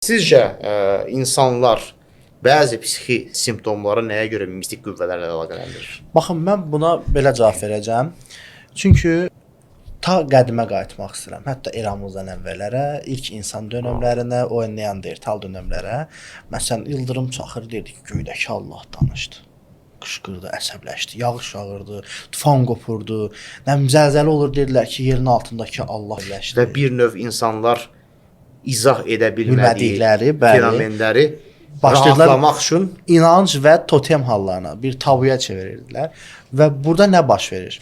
Sizcə insanlar bəzi psixi simptomları nəyə görə mistik qüvvələrlə əlaqələndirir? Baxın, mən buna belə cavab verəcəm. Çünki ta qədimə qayıtmaq istəyirəm. Hətta eramızdan əvvəllərə, ilk insan dönəmlərinə, o Neandertal dönəmlərə. Məsələn, ildırım çaxır, deyirdi ki, göydəki Allah danışdı. Qışqırdı, əsəbləşdi, yağış yağırdı, tufan qopurdu. Zəlzələ olur, dedilər ki, yerin altındakı Allah birləşdi. Və bir növ insanlar izah edə bilmədiyi fenomenləri rahatlamaq üçün inanc və totem hallarına, bir tabuya çevirirdilər. Və burada nə baş verir?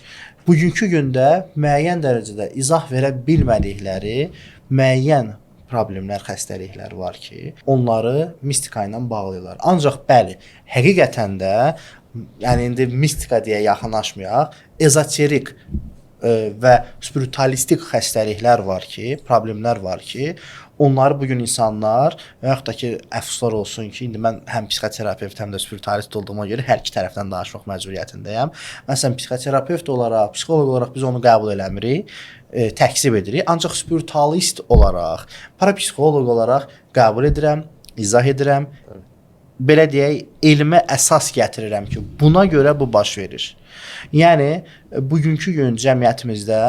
Bugünkü gündə müəyyən dərəcədə izah verə bilmədikləri müəyyən problemlər, xəstəliklər var ki, onları mistika ilə bağlayırlar. Ancaq bəli, həqiqətən də, yəni indi mistika deyə yaxınlaşmayaq, ezoterik və spiritualistik xəstəliklər var ki, problemlər var ki, onları bugün insanlar və yaxud da ki, əfsuslar olsun ki, indi mən həm psixoterapevt, həm də spiritualist olduğuma görə hər iki tərəfdən danışmaq məcburiyyətindəyəm. Məsələn, psixoterapevt olaraq, psixoloq olaraq biz onu qəbul eləmirik, təksib edirik. Ancaq spiritualist olaraq, parapsixoloq olaraq qəbul edirəm, izah edirəm. Belə deyək, elmə əsas gətirirəm ki, buna görə bu baş verir. Yəni, bugünkü gün cəmiyyətimizdə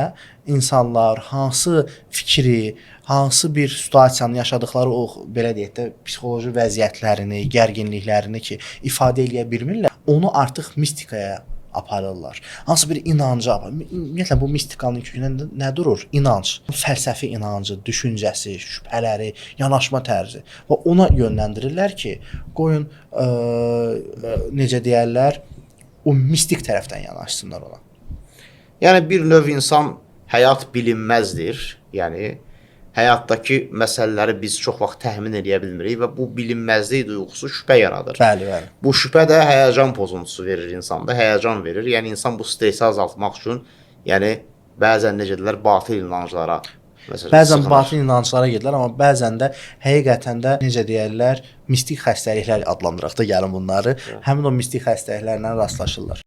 insanlar hansı fikri, hansı bir situasiyanı yaşadıkları o, belə deyək də, psixoloji vəziyyətlərini, gərginliklərini ki, ifadə eləyə bilmirlər, onu artıq mistikaya aparırlar. Hansı bir inancı aparırlar. Ümumiyyətlə, bu mistikanın kökündə nə durur? İnanc. Fəlsəfi inancı, düşüncəsi, şübhələri, yanaşma tərzi. Və ona yönləndirirlər ki, qoyun, necə deyərlər, o mistik tərəfdən yanaşsınlar ona. Yəni, bir növ insan həyat bilinməzdir. Yəni, həyatdakı məsələləri biz çox vaxt təxmin edə bilmirik və bu bilinməzlik duyğusu şübhə yaradır. Bəli, bəli. Bu şübhə də həyəcan pozuntusu verir insanda, həyəcan verir. Yəni, insan bu stresi azaltmaq üçün, yəni, bəzən necə deyirlər, batil inanclara bəzən batil inanclara gedirlər, amma bəzən də həqiqətən də necə deyərlər, mistik xəstəliklər adlandıraq da gəlin bunları. Həmin o mistik xəstəliklərlə rastlaşırlar.